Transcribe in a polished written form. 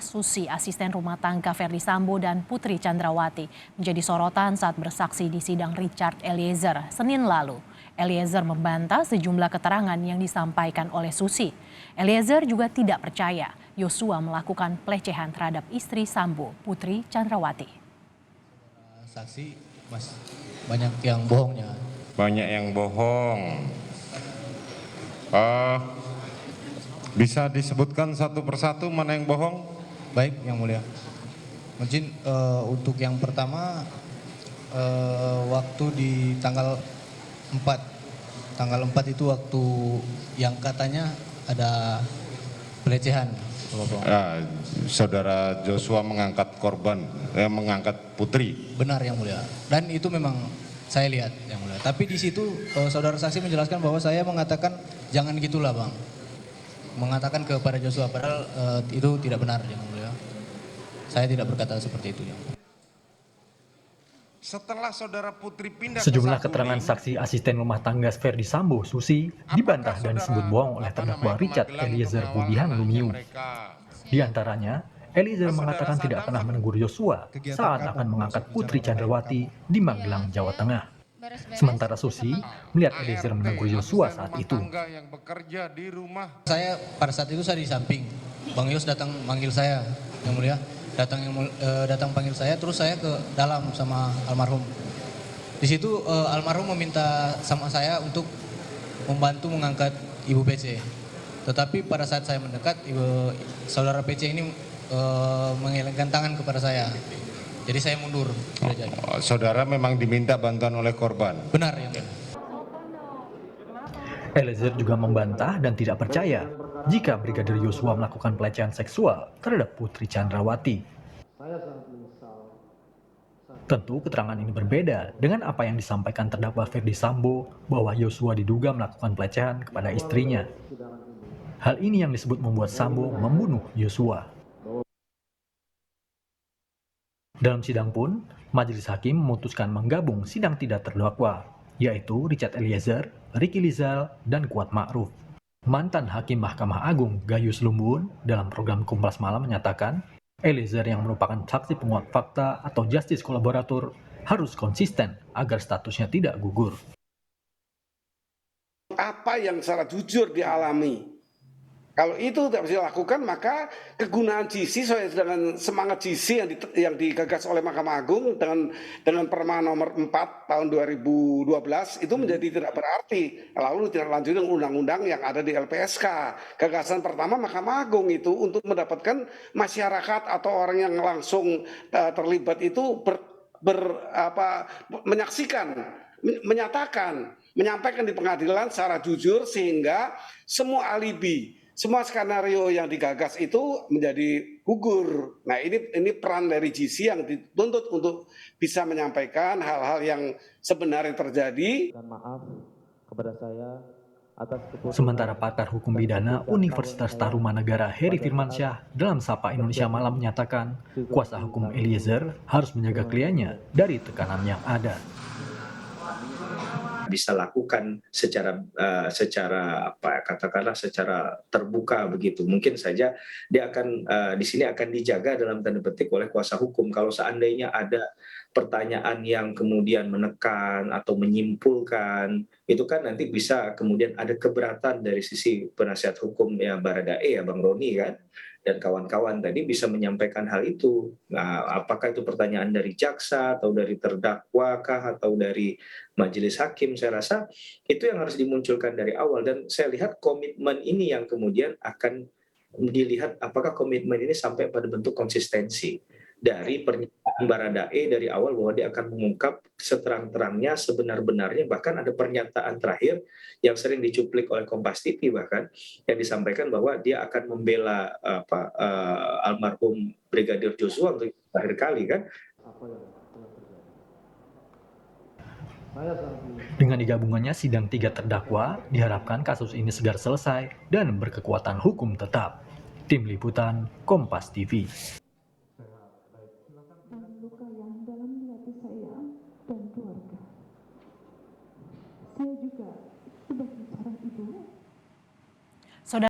Susi, asisten rumah tangga Verdi Sambo dan Putri Chandrawati, menjadi sorotan saat bersaksi di sidang Richard Eliezer Senin lalu. Eliezer membantah sejumlah keterangan yang disampaikan oleh Susi. Eliezer juga tidak percaya Yosua melakukan pelecehan terhadap istri Sambo, Putri Chandrawati. Saksi, Mas, banyak yang bohongnya. Banyak yang bohong. Bisa disebutkan satu persatu mana yang bohong? Baik, Yang Mulia. Mungkin untuk yang pertama, waktu di tanggal 4 itu waktu yang katanya ada pelecehan. Saudara Joshua mengangkat korban, mengangkat Putri. Benar, Yang Mulia. Dan itu memang saya lihat, Yang Mulia. Tapi di situ saudara saksi menjelaskan bahwa saya mengatakan jangan gitulah, Bang. Mengatakan kepada Joshua, padahal itu tidak benar, Yang Mulia. Saya tidak berkata seperti itu, Yang Mulia. Setelah saudara Putri pindah sejumlah keterangan saksi asisten rumah tangga Verdi Sambo, Susi, dibantah dan disebut bohong oleh terdakwa Richard Eliezer Budihan Lumiu. Di antaranya, Eliezer mengatakan tidak pernah menegur Yosua saat akan mengangkat Putri Chandrawati di Magelang, Jawa Tengah. Sementara Susi melihat Eliezer menegur Yosua saat itu. Saya pada saat itu saya di samping, Bang Yos datang manggil saya, Yang Mulia. Datang panggil saya, terus saya ke dalam sama almarhum. Di situ almarhum meminta sama saya untuk membantu mengangkat Ibu PC. Tetapi pada saat saya mendekat, saudara PC ini mengelengkan tangan kepada saya. Jadi saya mundur. Saudara memang diminta bantuan oleh korban? Benar, Yang Mulia. Eliezer juga membantah dan tidak percaya jika Brigadir Yosua melakukan pelecehan seksual terhadap Putri Chandrawati. Tentu keterangan ini berbeda dengan apa yang disampaikan terdakwa Verdi Sambo bahwa Yosua diduga melakukan pelecehan kepada istrinya. Hal ini yang disebut membuat Sambo membunuh Yosua. Dalam sidang pun, majelis hakim memutuskan menggabung sidang tidak terdakwa, yaitu Richard Eliezer, Ricky Lizal, dan Kuat Ma'ruf. Mantan Hakim Mahkamah Agung Gayus Lumbun dalam program Kompas Malam menyatakan, Eliezer yang merupakan saksi penguat fakta atau justice kolaborator harus konsisten agar statusnya tidak gugur. Apa yang secara jujur dialami, kalau itu tidak bisa dilakukan, maka kegunaan GC sesuai dengan semangat GC yang digagas oleh Mahkamah Agung dengan Perma nomor 4 tahun 2012 itu menjadi tidak berarti. Lalu tidak lanjut dengan undang-undang yang ada di LPSK. Gagasan pertama Mahkamah Agung itu untuk mendapatkan masyarakat atau orang yang langsung terlibat itu menyaksikan, menyatakan, menyampaikan di pengadilan secara jujur sehingga semua alibi, semua skenario yang digagas itu menjadi gugur. Nah, ini peran dari GC yang dituntut untuk bisa menyampaikan hal-hal yang sebenarnya terjadi. Maaf kepada saya atas Sementara pakar hukum pidana Universitas Tarumanegara Heri Firmansyah dalam Sapa Indonesia Malam menyatakan kuasa hukum Eliezer harus menjaga kliennya dari tekanan yang ada. Bisa lakukan secara katakanlah secara terbuka begitu. Mungkin saja dia akan di sini akan dijaga dalam tanda petik oleh kuasa hukum. Kalau seandainya ada pertanyaan yang kemudian menekan atau menyimpulkan, itu kan nanti bisa kemudian ada keberatan dari sisi penasihat hukum ya Baradae ya Bang Roni kan. Dan kawan-kawan tadi bisa menyampaikan hal itu. Nah, apakah itu pertanyaan dari jaksa atau dari terdakwa kah atau dari majelis hakim? Saya rasa itu yang harus dimunculkan dari awal. Dan saya lihat komitmen ini yang kemudian akan dilihat apakah komitmen ini sampai pada bentuk konsistensi dari pernyataan Baradae dari awal bahwa dia akan mengungkap seterang-terangnya, sebenar-benarnya. Bahkan ada pernyataan terakhir yang sering dicuplik oleh Kompas TV bahkan yang disampaikan bahwa dia akan membela almarhum Brigadir Joshua untuk terakhir kali kan. Dengan digabungannya sidang 3 terdakwa, diharapkan kasus ini segera selesai dan berkekuatan hukum tetap. Tim Liputan Kompas TV.